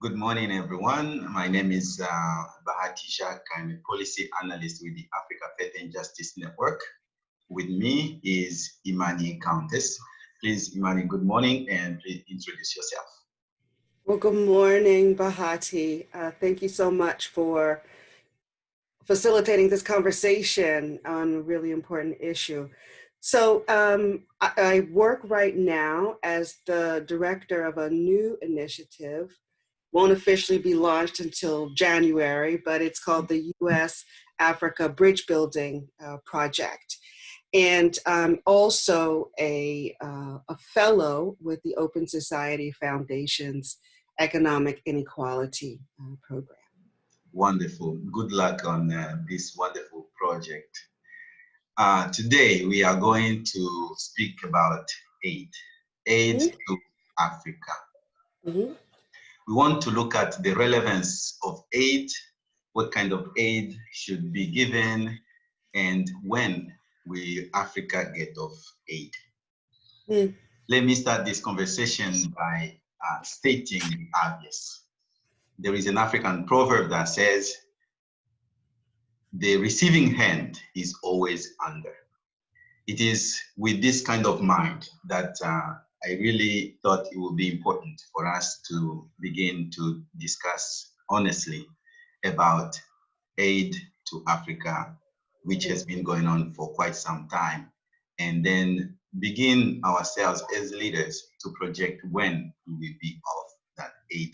Good morning, everyone. My name is Bahati Jacques. I'm a policy analyst with the Africa Faith and Justice Network. With me is Imani Countess. Please, Imani, good morning, and please introduce yourself. Well, good morning, Bahati. Thank you so much for facilitating this conversation on a really important issue. So I work right now as the director of a new initiative. Won't officially be launched until January, but it's called the U.S. Africa Bridge Building Project. And I'm also a fellow with the Open Society Foundation's Economic Inequality Program. Wonderful. Good luck on this wonderful project. Today, we are going to speak about aid to Africa. We want to look at the relevance of aid, what kind of aid should be given, and when will Africa get of aid. Let me start this conversation by stating the obvious. There is an African proverb that says, the receiving hand is always under. It is with this kind of mind that I really thought it would be important for us to begin to discuss honestly about aid to Africa, which has been going on for quite some time, and then begin ourselves as leaders to project when we will be of that aid.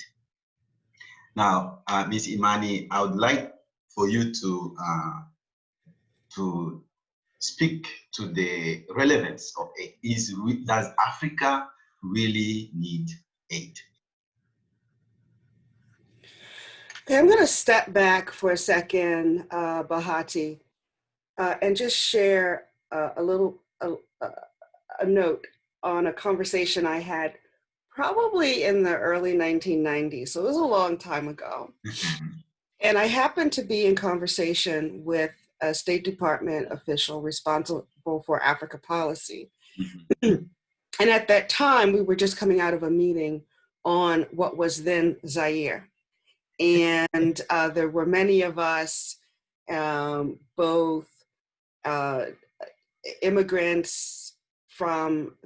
Now, Ms. Imani, I would like for you to speak to the relevance of aid. Does Africa really need aid? Okay, I'm going to step back for a second, Bahati, and just share a note on a conversation I had probably in the early 1990s. So it was a long time ago. And I happened to be in conversation with a State Department official responsible for Africa policy. And at that time, we were just coming out of a meeting on what was then Zaire. And there were many of us, both immigrants from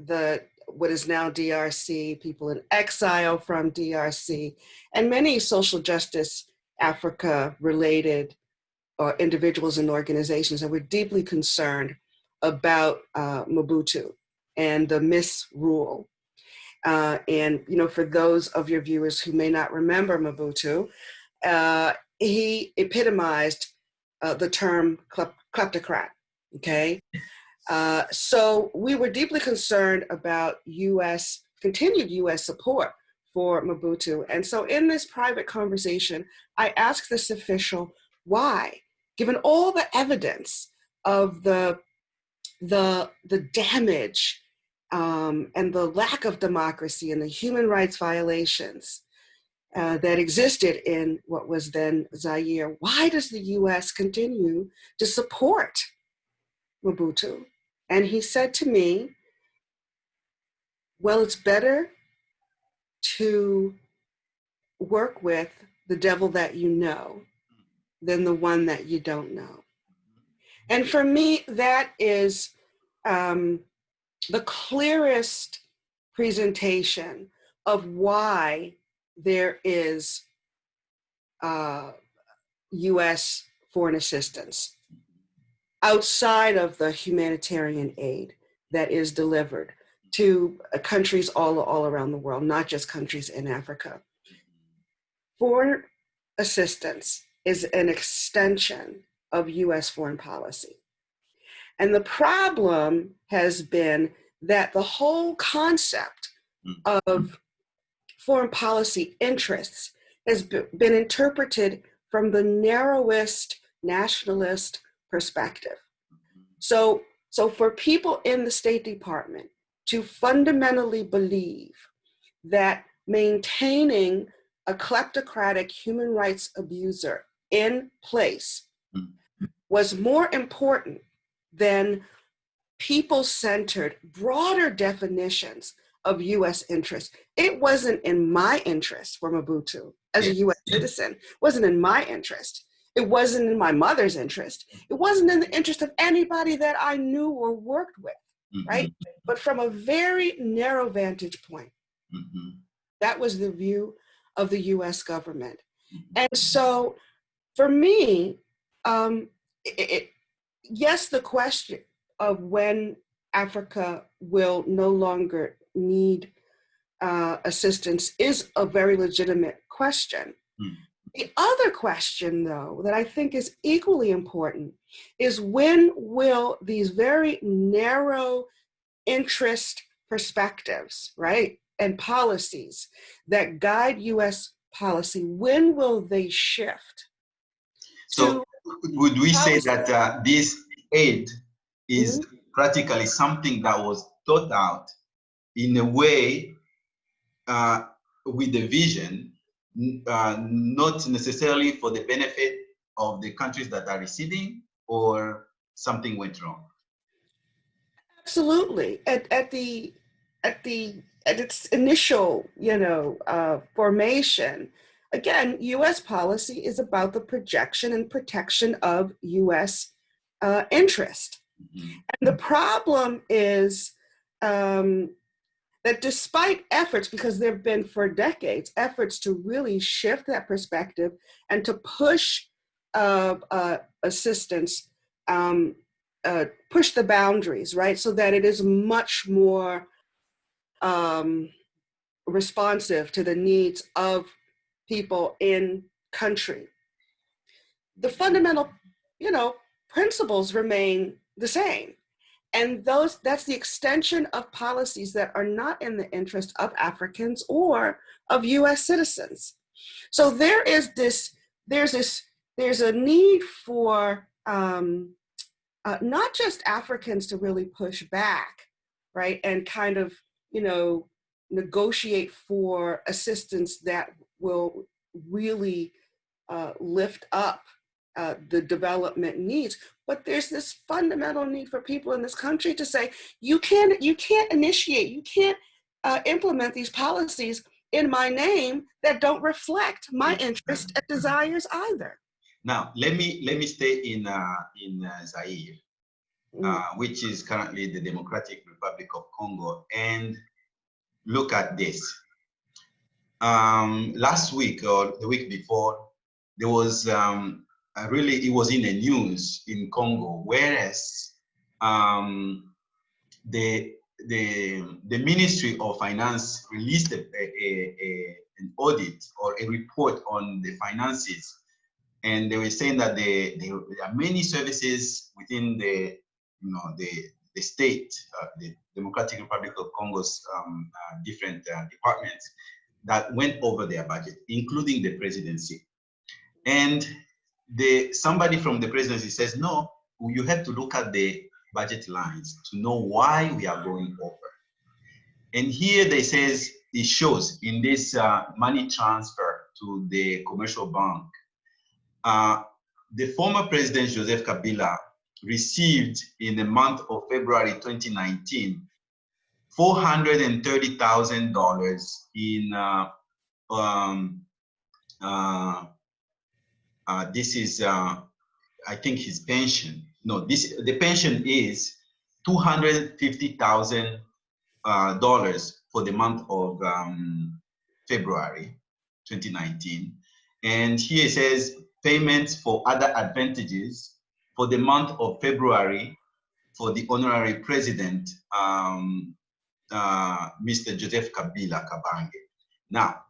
what is now DRC, people in exile from DRC, and many social justice Africa-related individuals and organizations that were deeply concerned about Mobutu and the misrule. And for those of your viewers who may not remember Mobutu, he epitomized the term kleptocrat, okay? So we were deeply concerned about continued US support for Mobutu. And so in this private conversation, I asked this official why, given all the evidence of the damage and the lack of democracy and the human rights violations that existed in what was then Zaire, why does the US continue to support Mobutu? And he said to me, well, it's better to work with the devil that you know than the one that you don't know. And for me, that is the clearest presentation of why there is US foreign assistance outside of the humanitarian aid that is delivered to countries all around the world, not just countries in Africa. Foreign assistance is an extension of US foreign policy. And the problem has been that the whole concept of foreign policy interests has been interpreted from the narrowest nationalist perspective. So for people in the State Department to fundamentally believe that maintaining a kleptocratic human rights abuser in place was more important than people-centered, broader definitions of US interest. It wasn't in my interest for Mobutu as a US citizen. It wasn't in my interest. It wasn't in my mother's interest. It wasn't in the interest of anybody that I knew or worked with, right? But from a very narrow vantage point, that was the view of the US government. And so for me, yes, the question of when Africa will no longer need assistance is a very legitimate question. The other question, though, that I think is equally important is when will these very narrow interest perspectives, right, and policies that guide US policy, when will they shift? So would we say that this aid is practically something that was thought out in a way with the vision, not necessarily for the benefit of the countries that are receiving, or something went wrong? Absolutely. At its initial, formation, again, U.S. policy is about the projection and protection of U.S. Interest. And the problem is that despite efforts, because there have been for decades efforts to really shift that perspective and to push assistance, push the boundaries, right, so that it is much more responsive to the needs of people in country. The fundamental, principles remain the same. And that's the extension of policies that are not in the interest of Africans or of US citizens. So there's a need for not just Africans to really push back, right, and kind of, negotiate for assistance that will really lift up the development needs. But there's this fundamental need for people in this country to say, you can't initiate, you can't implement these policies in my name that don't reflect my interests and desires either. Now, let me stay in Zaire, which is currently the Democratic Republic of Congo, and look at this. Last week or the week before, there was it was in the news in Congo, whereas the Ministry of Finance released an audit or a report on the finances, and they were saying that there are many services within the state, the Democratic Republic of Congo's different departments that went over their budget, including the presidency. And somebody from the presidency says, no, you have to look at the budget lines to know why we are going over. And here it shows in this money transfer to the commercial bank, the former president Joseph Kabila received in the month of February 2019, $430,000 in this is I think his pension. No, the pension is $250,000 for the month of February 2019, and here it says payments for other advantages for the month of February for the honorary president, Mr. Joseph Kabila Kabange. Now,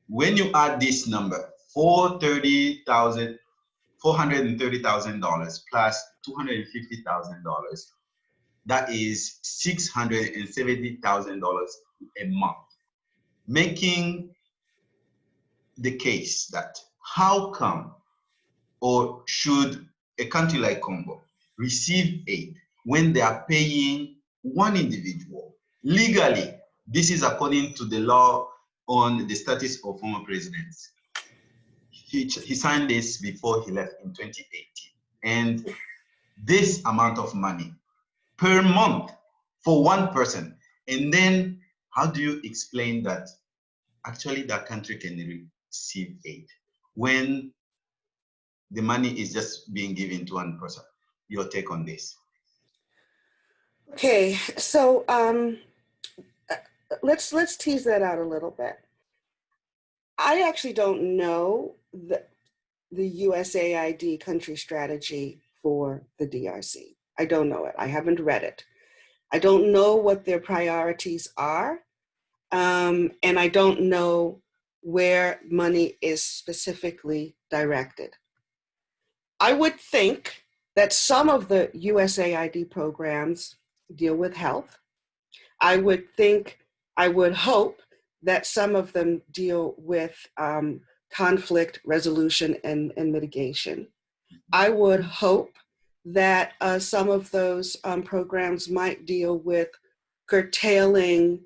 when you add this number, $430,000 plus $250,000, that is $670,000 a month, making the case that how come or should a country like Congo receive aid when they are paying one individual legally? This is according to the law on the status of former presidents. He signed this before he left in 2018. And this amount of money per month for one person. And then how do you explain that actually that country can receive aid when the money is just being given to one person? Your take on this? Okay, so let's tease that out a little bit. I actually don't know the USAID country strategy for the DRC. I don't know it. I haven't read it. I don't know what their priorities are, and I don't know where money is specifically directed. I would think that some of the USAID programs deal with health. I would hope that some of them deal with conflict resolution and mitigation. I would hope that some of those programs might deal with curtailing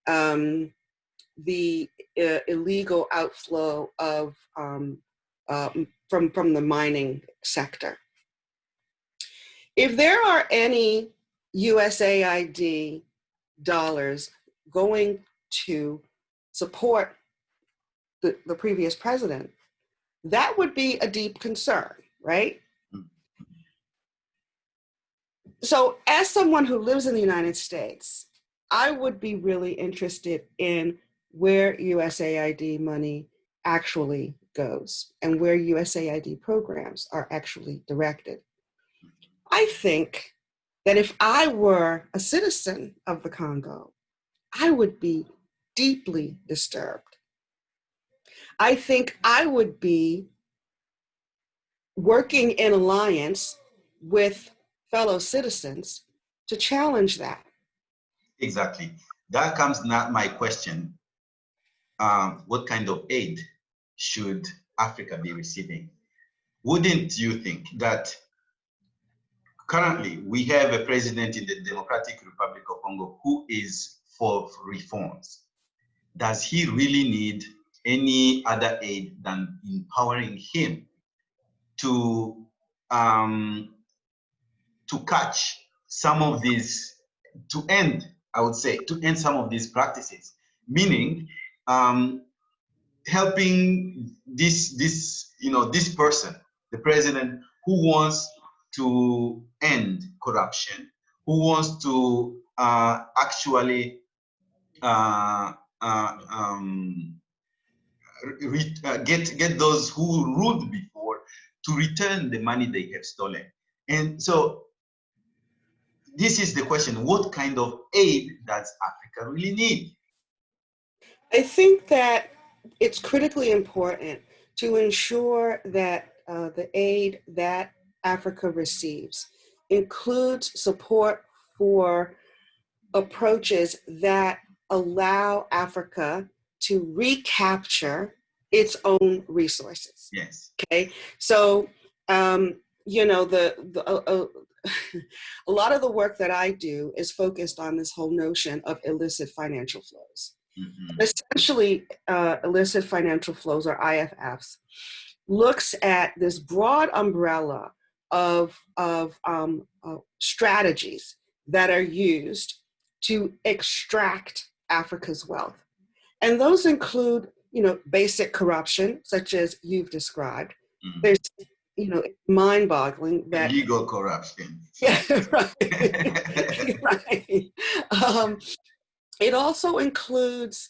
the illegal outflow of from the mining sector. If there are any USAID dollars going to support the previous president, that would be a deep concern, right? So as someone who lives in the United States, I would be really interested in where USAID money actually goes and where USAID programs are actually directed. I think that if I were a citizen of the Congo, I would be deeply disturbed. I think I would be working in alliance with fellow citizens to challenge that. Exactly. That comes now my question. What kind of aid should Africa be receiving? Wouldn't you think that currently we have a president in the Democratic Republic of Congo who is for reforms? Does he really need any other aid than empowering him to catch some of these, to end, I would say, to end some of these practices, meaning helping this person, the president, who wants to end corruption, who wants to actually get those who ruled before to return the money they have stolen. And so this is the question: what kind of aid does Africa really need? I think that it's critically important to ensure that the aid that Africa receives includes support for approaches that allow Africa to recapture its own resources. Yes. Okay, so you know a lot of the work that I do is focused on this whole notion of illicit financial flows. Mm-hmm. Essentially, illicit financial flows, or IFFs, looks at this broad umbrella of strategies that are used to extract Africa's wealth. And those include, basic corruption, such as you've described. Mm-hmm. There's, mind-boggling that legal corruption. Yeah, right. Right. It also includes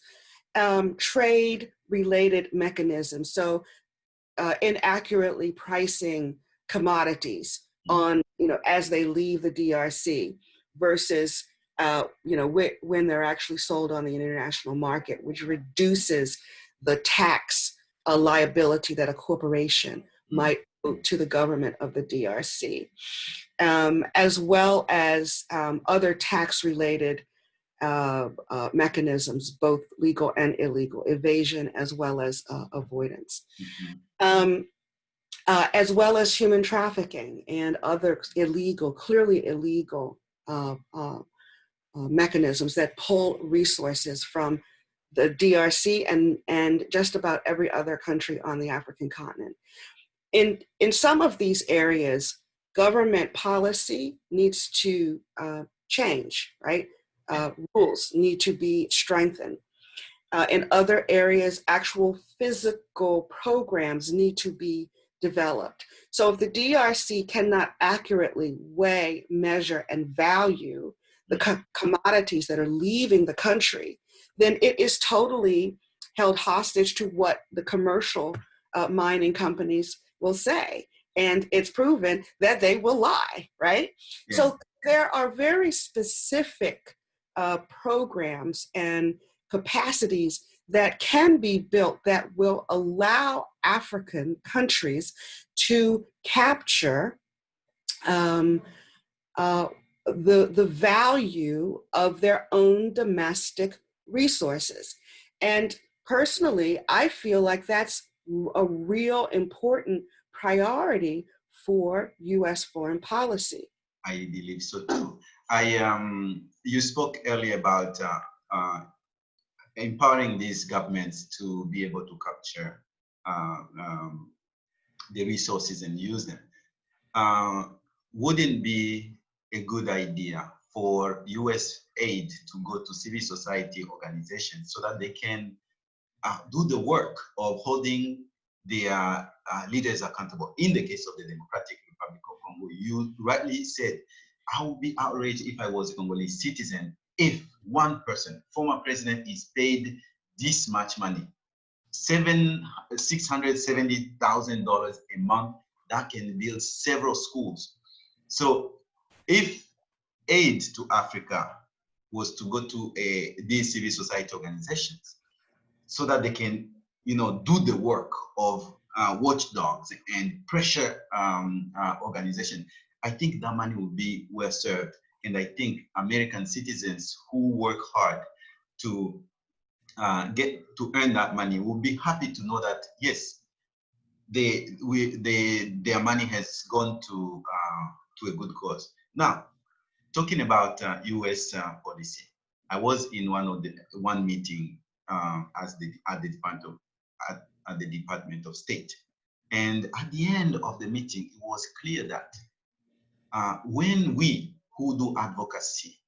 trade-related mechanisms. So inaccurately pricing commodities on, as they leave the DRC versus, when they're actually sold on the international market, which reduces the tax liability that a corporation might owe to the government of the DRC, as well as other tax-related mechanisms, both legal and illegal, evasion as well as avoidance, as well as human trafficking and other clearly illegal mechanisms that pull resources from the DRC and just about every other country on the African continent. In some of these areas, government policy needs to change, right? rules need to be strengthened. In other areas, actual physical programs need to be developed. So if the DRC cannot accurately weigh, measure, and value the commodities that are leaving the country, then it is totally held hostage to what the commercial mining companies will say. And it's proven that they will lie, right? Yeah. So there are very specific programs and capacities that can be built that will allow African countries to capture the value of their own domestic resources. And personally, I feel like that's a real important priority for U.S. foreign policy. I believe so too. You spoke earlier about empowering these governments to be able to capture the resources and use them. Wouldn't be a good idea for US aid to go to civil society organizations so that they can do the work of holding their leaders accountable? In the case of the Democratic Republic of Congo, you rightly said, I would be outraged if I was a Congolese citizen if one person, former president, is paid this much money, $670,000 a month, that can build several schools. So if aid to Africa was to go to these civil society organizations so that they can, do the work of watchdogs and pressure organization, I think that money would be well served. And I think American citizens who work hard to earn that money will be happy to know that, yes, their money has gone to a good cause. Now, talking about U.S. policy, I was in one meeting at the Department of State, and at the end of the meeting, it was clear that when we who do advocacy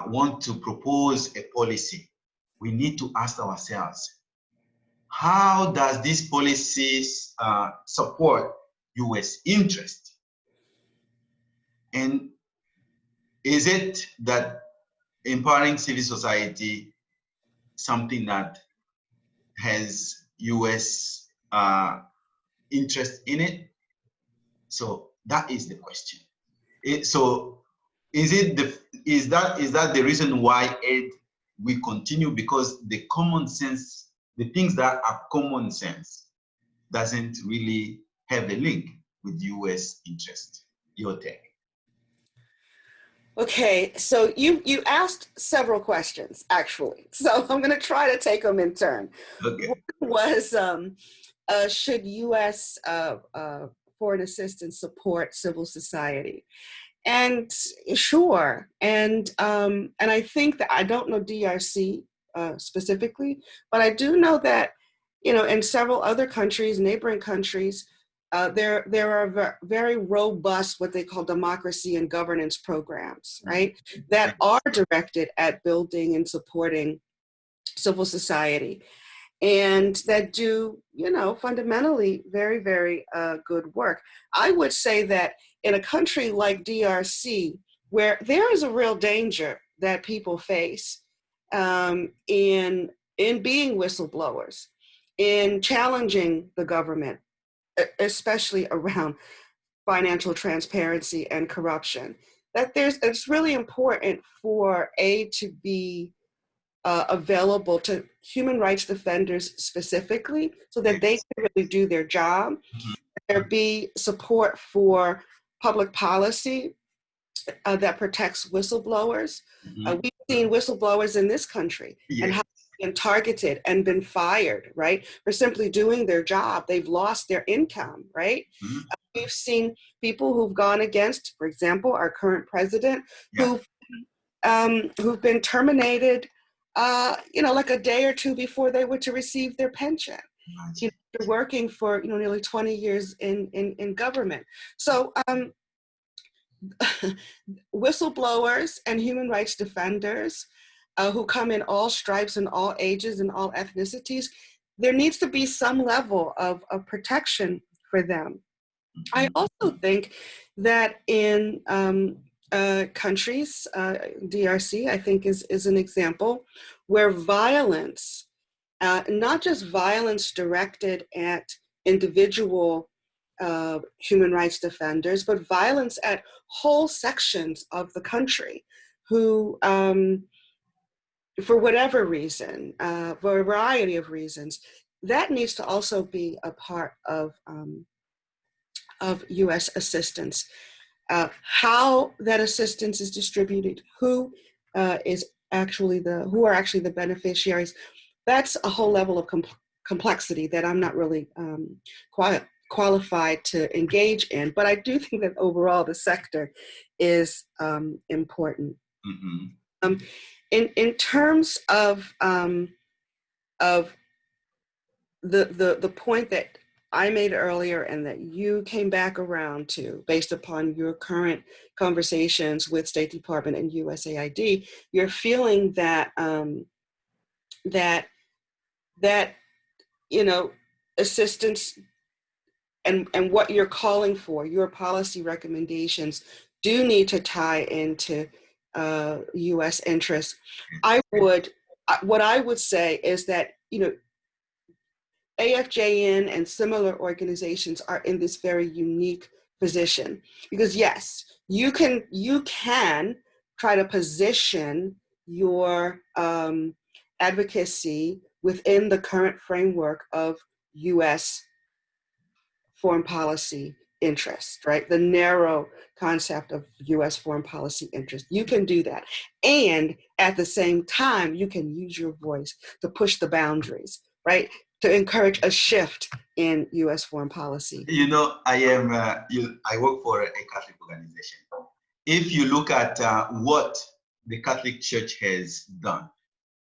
want to propose a policy, we need to ask ourselves, how does these policies support U.S. interest? And is it that empowering civil society something that has U.S. interest in it? So that is the question. So is that the reason why we continue? Because the common sense, the things that are common sense, doesn't really have a link with U.S. interest. Your take. Okay, so you asked several questions, actually. So I'm going to try to take them in turn. Okay. One was, should U.S. foreign assistance support civil society? And sure, and I think that, I don't know DRC specifically, but I do know that, in several other countries, neighboring countries, there are very robust, what they call democracy and governance programs, right? That are directed at building and supporting civil society, and that do, fundamentally very, very good work. I would say that in a country like DRC, where there is a real danger that people face in being whistleblowers, in challenging the government, especially around financial transparency and corruption, that it's really important for aid to be available to human rights defenders specifically, so that they can really do their job. There be support for public policy that protects whistleblowers. We've seen whistleblowers in this country and how been targeted and been fired, right, for simply doing their job. They've lost their income, right? We've seen people who've gone against, for example, our current president, who've been terminated, like a day or two before they were to receive their pension. They're working for nearly 20 years in government. So whistleblowers and human rights defenders who come in all stripes and all ages and all ethnicities, there needs to be some level of protection for them. I also think that in countries, DRC, I think is an example where violence, not just violence directed at individual human rights defenders, but violence at whole sections of the country who, for whatever reason, for a variety of reasons, that needs to also be a part of U.S. assistance. How that assistance is distributed, who are actually the beneficiaries, that's a whole level of complexity that I'm not really qualified to engage in. But I do think that overall the sector is important. Mm-hmm. In terms of the point that I made earlier and that you came back around to based upon your current conversations with State Department and USAID, you're feeling that that assistance and what you're calling for, your policy recommendations do need to tie into U.S. interests. What I would say is that, AFJN and similar organizations are in this very unique position because yes, you can try to position your advocacy within the current framework of U.S. foreign policy interest, right? The narrow concept of U.S. foreign policy interest. You can do that. And at the same time, you can use your voice to push the boundaries, right? To encourage a shift in U.S. foreign policy. I work for a Catholic organization. If you look at what the Catholic Church has done,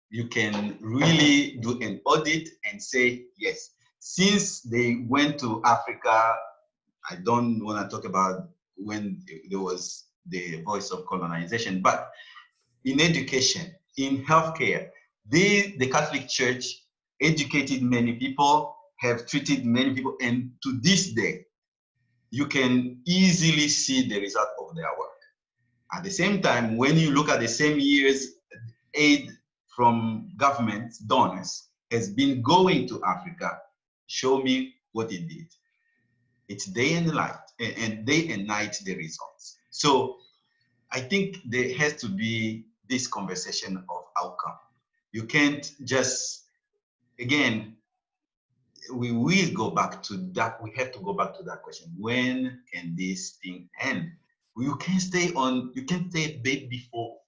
you can really do an audit and say, yes, since they went to Africa, I don't want to talk about when there was the voice of colonization, but in education, in healthcare, the Catholic Church educated many people, have treated many people, and to this day, you can easily see the result of their work. At the same time, when you look at the same year's aid from government donors has been going to Africa, show me what it did. It's day and night, and day and night the results. So I think there has to be this conversation of outcome. You can't just, again, we will go back to that. We have to go back to that question. When can this thing end? You can't stay a baby for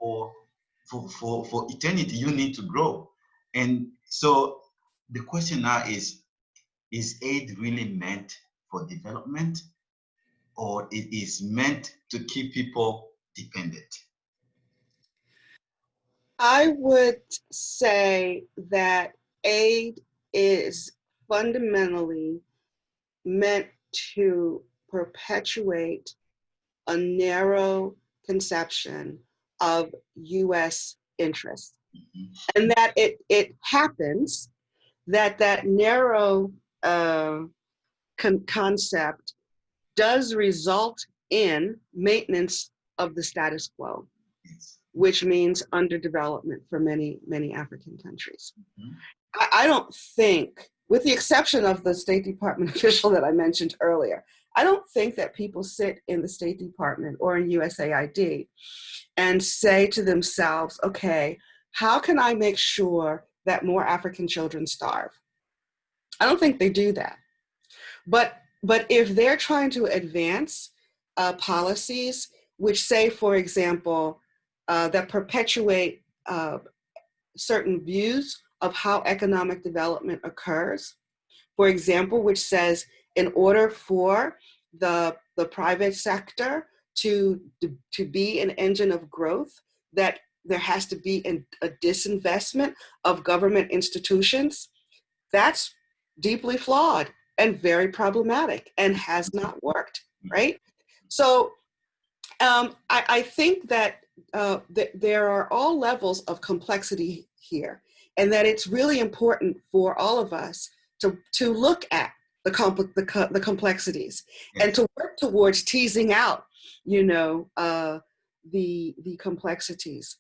eternity. You need to grow. And so the question now is aid really meant for development, or it is meant to keep people dependent? I would say that aid is fundamentally meant to perpetuate a narrow conception of U.S. interests. Mm-hmm. And that it happens that narrow concept does result in maintenance of the status quo, which means underdevelopment for many, many African countries. Mm-hmm. I don't think, with the exception of the State Department official that I mentioned earlier, I don't think that people sit in the State Department or in USAID and say to themselves, okay, how can I make sure that more African children starve? I don't think they do that. But if they're trying to advance policies which say, for example, that perpetuate certain views of how economic development occurs, for example, which says in order for the private sector to be an engine of growth, that there has to be a disinvestment of government institutions, that's deeply flawed and very problematic and has not worked, right? So I think that there are all levels of complexity here, and that it's really important for all of us to look at the complexities, yes, and to work towards teasing out, the complexities.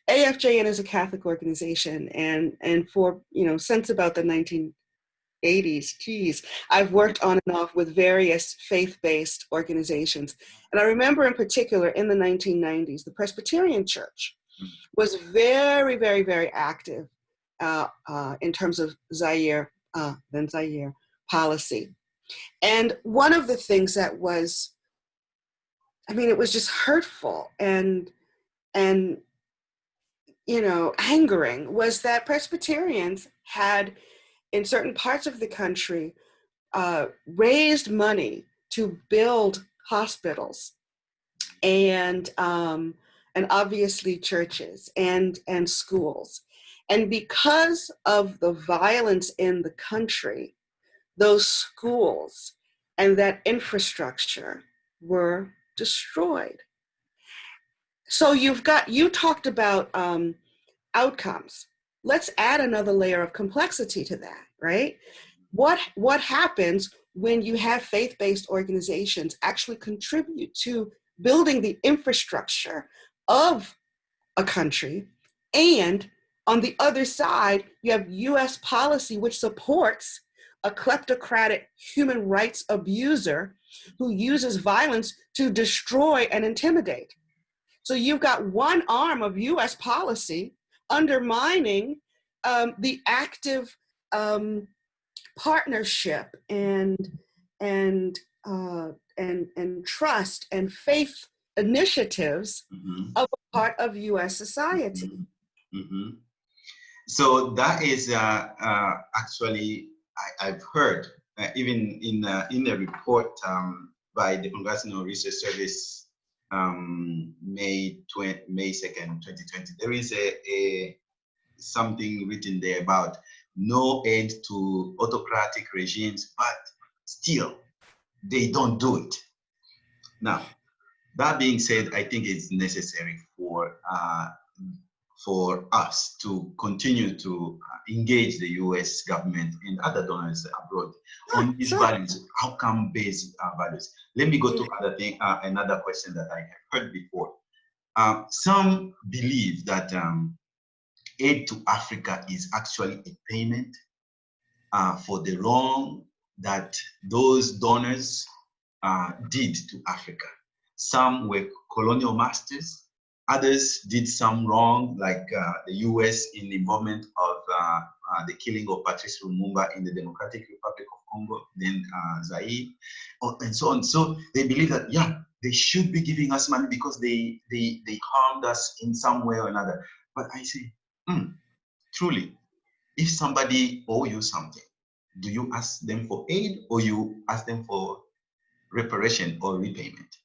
AFJN is a Catholic organization, and for since about the 1980s, geez, I've worked on and off with various faith-based organizations. And I remember in particular in the 1990s, the Presbyterian Church was very, very, very active in terms of Zaire policy. And one of the things that was, it was just hurtful and angering, was that Presbyterians had, in certain parts of the country, raised money to build hospitals and obviously churches and schools. And because of the violence in the country, those schools and that infrastructure were destroyed. So you talked about outcomes. Let's add another layer of complexity to that, right? What happens when you have faith-based organizations actually contribute to building the infrastructure of a country, and on the other side, you have US policy which supports a kleptocratic human rights abuser who uses violence to destroy and intimidate? So you've got one arm of US policy undermining the active partnership and trust and faith initiatives of a part of U.S. society. So that is actually, I've heard even in a report by the Congressional Research Service, May 2nd, 2020, there is a something written there about no aid to autocratic regimes, but still they don't do it. Now, that being said, I think it's necessary for us to continue to engage the U.S. government and other donors abroad on these values, outcome-based values. Let me go to another question that I have heard before. Some believe that aid to Africa is actually a payment for the wrong that those donors did to Africa. Some were colonial masters, others did some wrong, like the US in the involvement of the killing of Patrice Lumumba in the Democratic Republic of Congo, then Zaire, and so on. So they believe that, yeah, they should be giving us money because they harmed us in some way or another. But I say, truly, if somebody owe you something, do you ask them for aid or you ask them for reparation or repayment?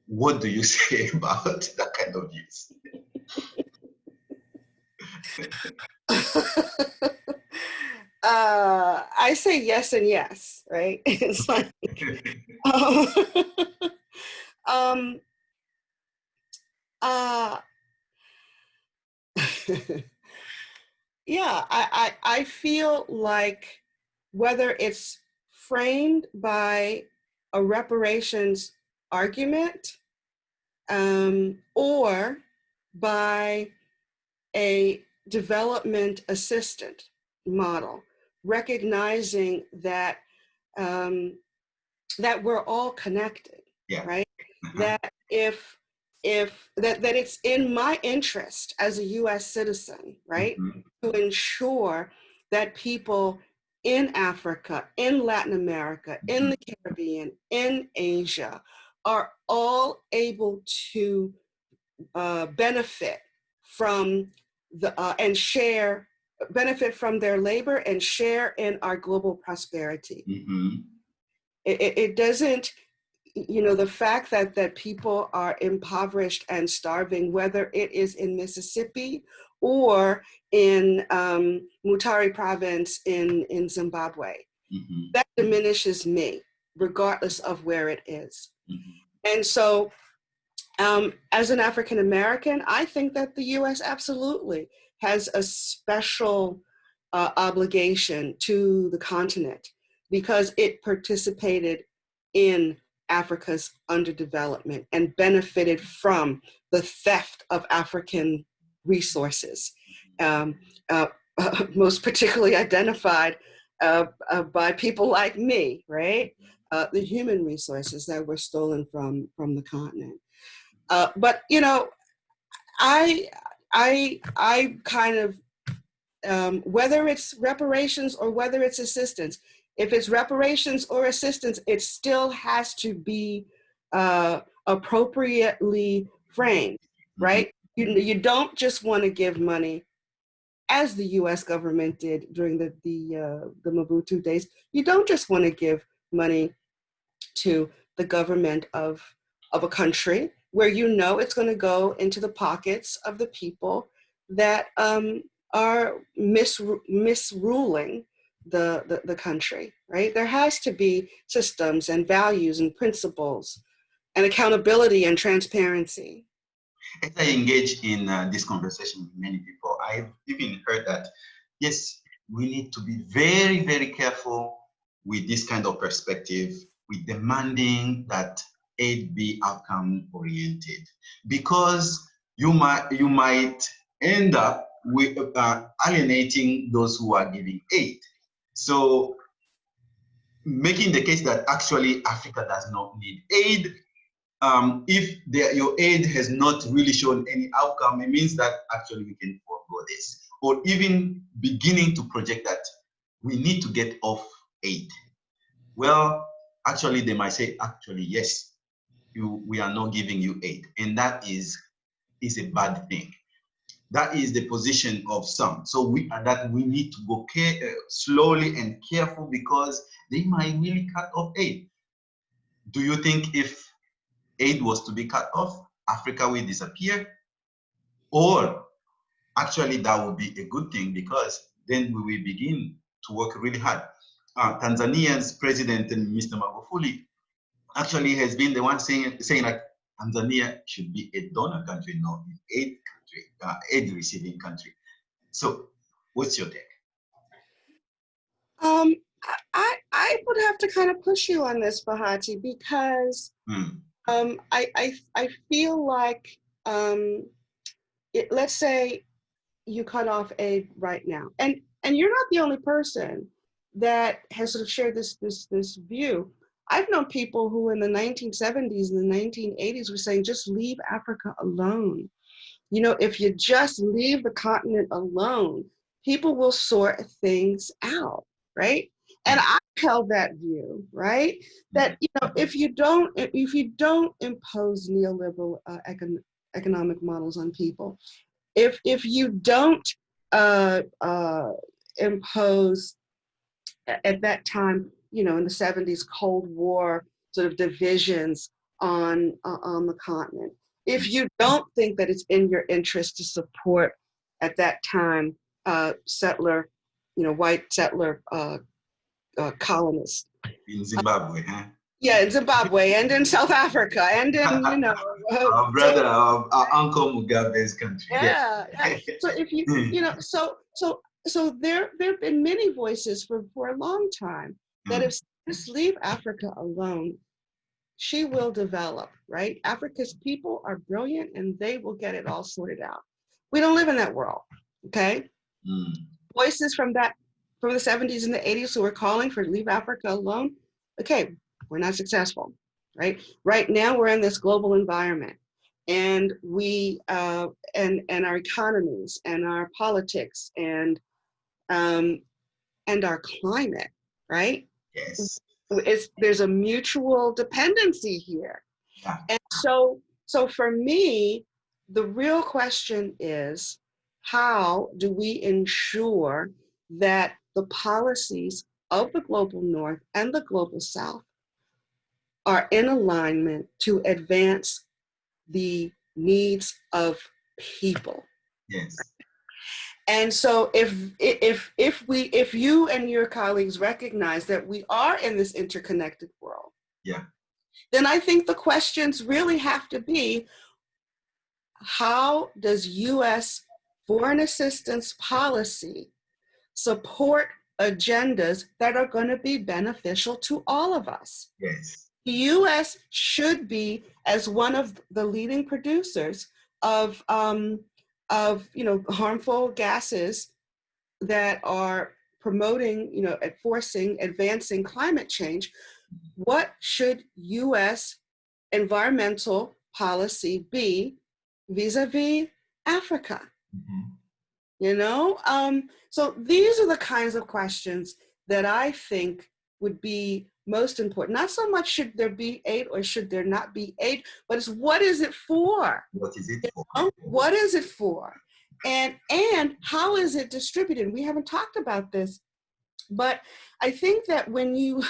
What do you say about that kind of views? I say yes and yes, right? It's like, yeah, I feel like whether it's framed by a reparations argument or by a development assistant model, recognizing that that we're all connected, right? That that it's in my interest as a U.S. citizen, right, to ensure that people in Africa, in Latin America, in the Caribbean, in Asia, are all able to benefit from and benefit from their labor and share in our global prosperity. It doesn't, the fact that people are impoverished and starving, whether it is in Mississippi or in Mutare province in Zimbabwe, that diminishes me. regardless of where it is. Mm-hmm. And so, as an African American, I think that the US absolutely has a special obligation to the continent because it participated in Africa's underdevelopment and benefited from the theft of African resources, most particularly identified by people like me, right? The human resources that were stolen from the continent. But you know, I kind of whether it's reparations or whether it's assistance. If it's reparations or assistance, it still has to be appropriately framed, right? You don't just want to give money, as the U.S. government did during the Mobutu days. You don't just want to give money to the government of a country where you know it's going to go into the pockets of the people that are misruling the country, right? There has to be systems and values and principles and accountability and transparency. As I engage in this conversation with many people, I've even heard that, yes, we need to be very, very careful with this kind of perspective, with demanding that aid be outcome oriented, because you might end up with alienating those who are giving aid. So making the case that actually Africa does not need aid. If your aid has not really shown any outcome, it means that actually we can forego this, or even beginning to project that we need to get off aid. Well, actually, they might say, actually, yes, we are not giving you aid, and that is a bad thing. That is the position of some. So we need to go slowly and careful, because they might really cut off aid. Do you think if aid was to be cut off, Africa will disappear? Or actually that would be a good thing, because then we will begin to work really hard. Tanzania's president, Mr. Magufuli, actually has been the one saying that Tanzania should be a donor country, not an aid country, aid receiving country. So what's your take? I would have to kind of push you on this, Bahati, because I feel like let's say you cut off aid right now, and you're not the only person that has sort of shared this view. I've known people who in the 1970s and the 1980s were saying, just leave Africa alone. You know, if you just leave the continent alone, people will sort things out, right? And I held that view, right? That, you know, if you don't impose neoliberal economic models on people, if you don't impose, at that time, you know, in the 70s, Cold War sort of divisions on the continent, if you don't think that it's in your interest to support, at that time, settler, you know, white settler colonists. In Zimbabwe, huh? Yeah, in Zimbabwe and in South Africa and in, you know. Our brother, our Uncle Mugabe's country. Yeah, yeah. So if you, you know, so there have been many voices for a long time that if just leave Africa alone, she will develop, right? Africa's people are brilliant and they will get it all sorted out. We don't live in that world, okay? Voices from the 70s and the 80s who are calling for leave Africa alone, okay, we're not successful, right? Right now we're in this global environment, and we and our economies and our politics and our climate, right? Yes. There's a mutual dependency here. Yeah. And so for me, the real question is, how do we ensure that the policies of the global North and the global South are in alignment to advance the needs of people? Yes. And so if you and your colleagues recognize that we are in this interconnected world, yeah, then I think the questions really have to be, how does U.S. foreign assistance policy support agendas that are going to be beneficial to all of us? yes, The U.S. should be, as one of the leading producers of harmful gases that are promoting, advancing climate change. What should U.S. environmental policy be vis-a-vis Africa? So these are the kinds of questions that I think would be most important. Not so much should there be aid or should there not be aid, but it's what is it for? What is it for? What is it for? And how is it distributed? We haven't talked about this, but I think that when you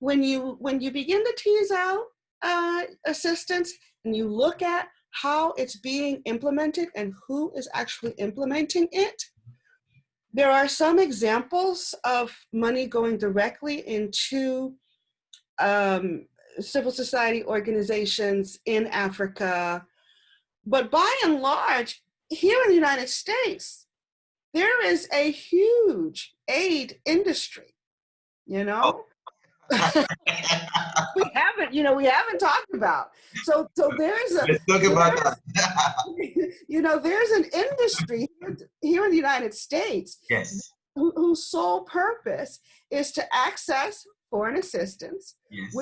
begin to tease out assistance and you look at how it's being implemented and who is actually implementing it, there are some examples of money going directly into civil society organizations in Africa. But by and large, here in the United States, there is a huge aid industry, Oh. we haven't talked about. So there's Let's talk about that. There's an industry here in the United States, Yes, whose sole purpose is to access foreign assistance, yes,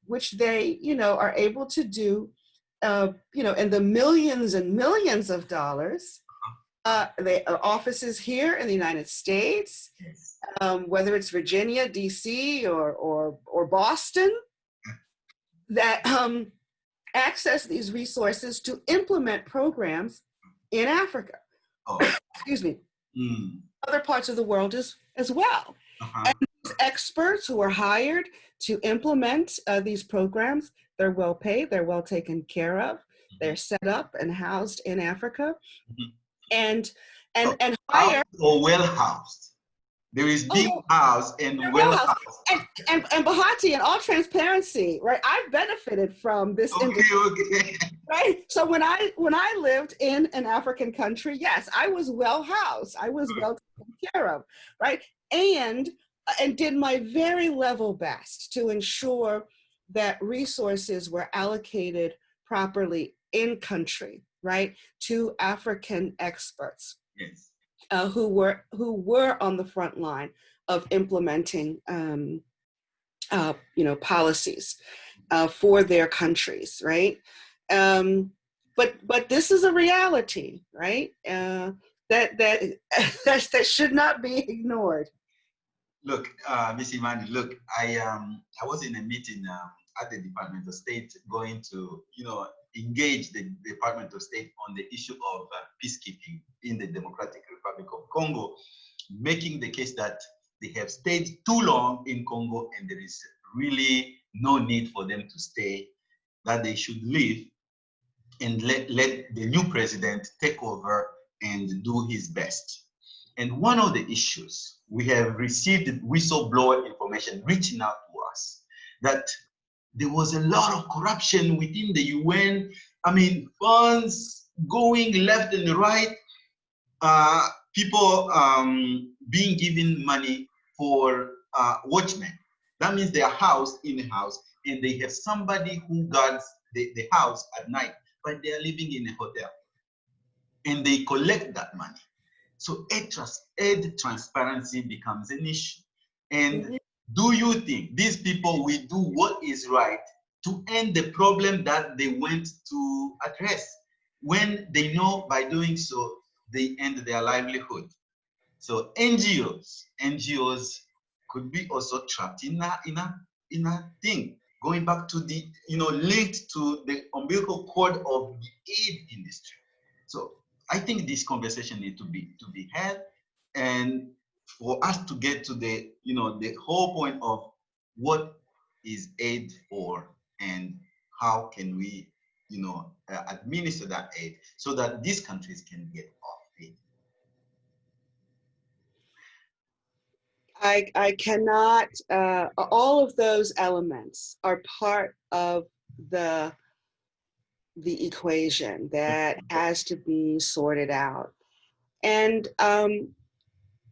which they are able to do in the millions and millions of dollars. They offices here in the United States, yes. whether it's Virginia, DC, or Boston, that access these resources to implement programs in Africa. Oh. Excuse me. Other parts of the world as well. And these experts who are hired to implement these programs, they're well paid, they're well taken care of, they're set up and housed in Africa, and hired or well housed. There is big house and well housed. And Bahati, in all transparency, right? I've benefited from this Okay. right? So when I lived in an African country, yes, I was well housed, I was well taken care of, right? And did my very level best to ensure that resources were allocated properly in country, right, to African experts. Yes. Who were on the front line of implementing policies for their countries, right? But this is a reality, right? That should not be ignored. Look, Miss Imani, look, I was in a meeting at the Department of State, going to engage the Department of State on the issue of peacekeeping in the Democratic Republic of Congo, making the case that they have stayed too long in Congo and there is really no need for them to stay, that they should leave and let the new president take over and do his best. And one of the issues, we have received whistleblower information reaching out to us that there was a lot of corruption within the UN. I mean, funds going left and right, people being given money for watchmen. That means they are housed in a house and they have somebody who guards the house at night, but they are living in a hotel and they collect that money. So aid transparency becomes an issue. And do you think these people will do what is right to end the problem that they went to address, when they know by doing so they end their livelihood? So NGOs could be also trapped in a thing, going back to the linked to the umbilical cord of the aid industry. So I think this conversation needs to be had, and for us to get to the the whole point of what is aid for and how can we administer that aid so that these countries can get off aid. I cannot, all of those elements are part of the equation that has to be sorted out. And,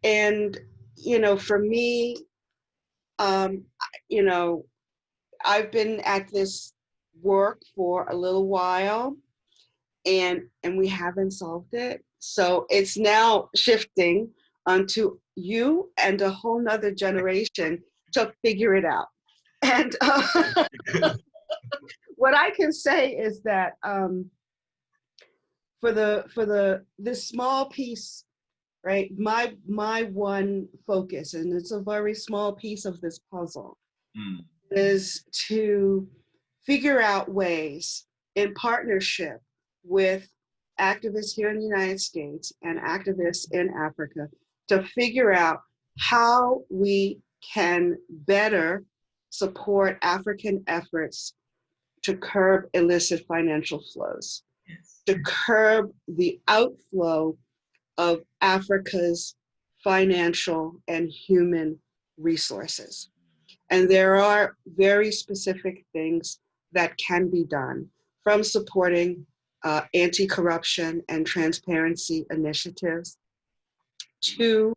you know, for me, you know, I've been at this work for a little while, and we haven't solved it. So it's now shifting onto you and a whole nother generation to figure it out. And what I can say is that for this small piece, right? My one focus, and it's a very small piece of this puzzle, is to figure out ways in partnership with activists here in the United States and activists in Africa to figure out how we can better support African efforts to curb illicit financial flows, to curb the outflow of Africa's financial and human resources. And there are very specific things that can be done, from supporting anti-corruption and transparency initiatives to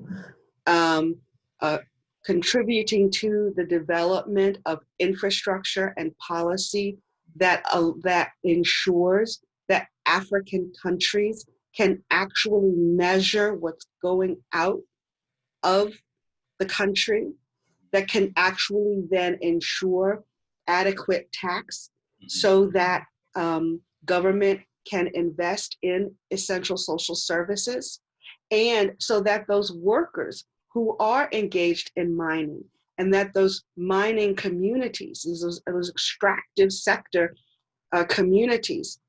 contributing to the development of infrastructure and policy that ensures that African countries can actually measure what's going out of the country, that can actually then ensure adequate tax so that government can invest in essential social services, and so that those workers who are engaged in mining, and that those mining communities, those extractive sector communities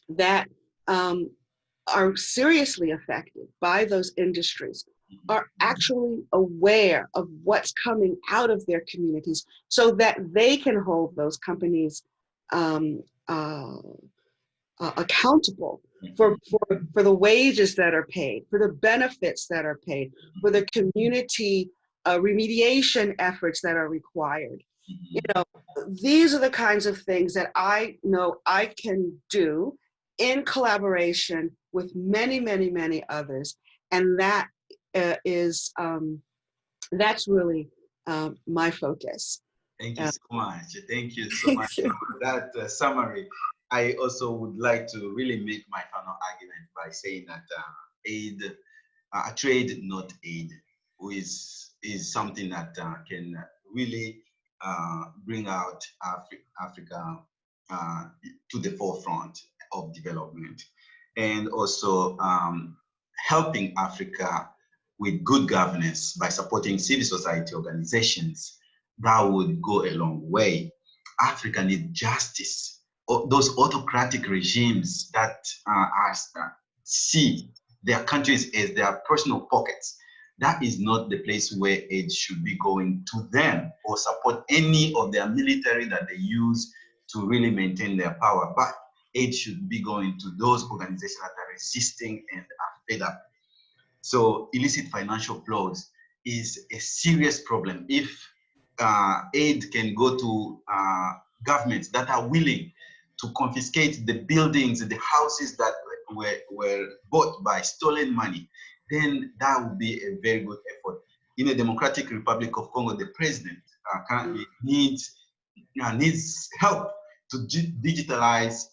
that are seriously affected by those industries, are actually aware of what's coming out of their communities so that they can hold those companies accountable for the wages that are paid, for the benefits that are paid, for the community remediation efforts that are required. You know, these are the kinds of things that I know I can do in collaboration with many, many, many others. And that that's really my focus. Thank you so much. Thank you so much for that summary. I also would like to really make my final argument by saying that trade, not aid, is something that can really bring out Africa to the forefront of development, and also helping Africa with good governance by supporting civil society organizations. That would go a long way. Africa needs justice. Those autocratic regimes that see their countries as their personal pockets, that is not the place where aid should be going to them or support any of their military that they use to really maintain their power. But aid should be going to those organizations that are resisting and are fed up. So illicit financial flows is a serious problem. If aid can go to governments that are willing to confiscate the buildings, the houses that were bought by stolen money, then that would be a very good effort. In the Democratic Republic of Congo, the president currently needs help to digitalize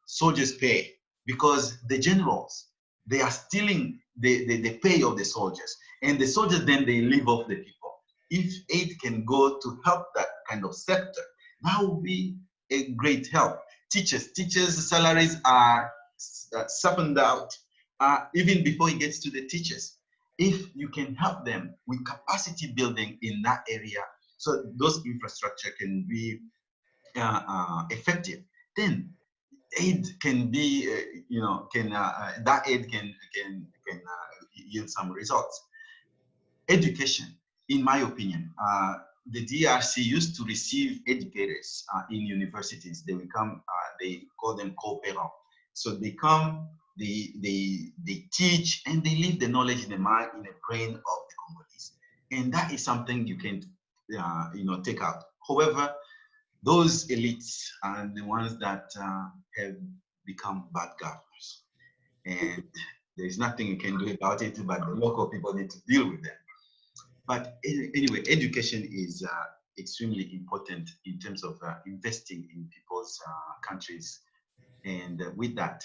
soldiers' pay, because the generals, they are stealing the pay of the soldiers, and the soldiers then they live off the people. If aid can go to help that kind of sector, that would be a great help. Teachers' salaries are softened out even before it gets to the teachers. If you can help them with capacity building in that area, so those infrastructure can be effective, then aid can be, that aid can yield some results. Education, in my opinion, the DRC used to receive educators in universities. They become, they call them co-parents. So they come, they teach, and they leave the knowledge in the mind, in the brain of the Congolese. And that is something you can, take out. However, those elites are the ones that have become bad governors. And there's nothing you can do about it, but the local people need to deal with them. But anyway, education is extremely important in terms of investing in people's countries. And with that,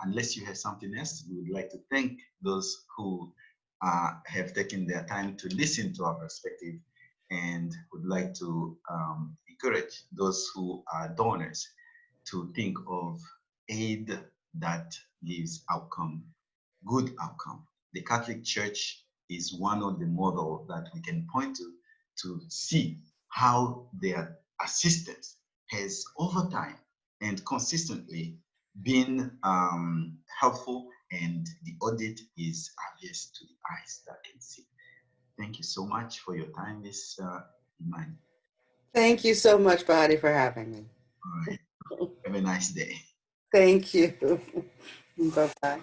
unless you have something else, we would like to thank those who have taken their time to listen to our perspective, and would like to encourage those who are donors to think of aid that gives outcome, good outcome. The Catholic Church is one of the models that we can point to see how their assistance has over time and consistently been helpful, and the audit is obvious to the eyes that can see. Thank you so much for your time, Ms. Iman. Thank you so much, Bahati, for having me. All right. Have a nice day. Thank you. Bye-bye.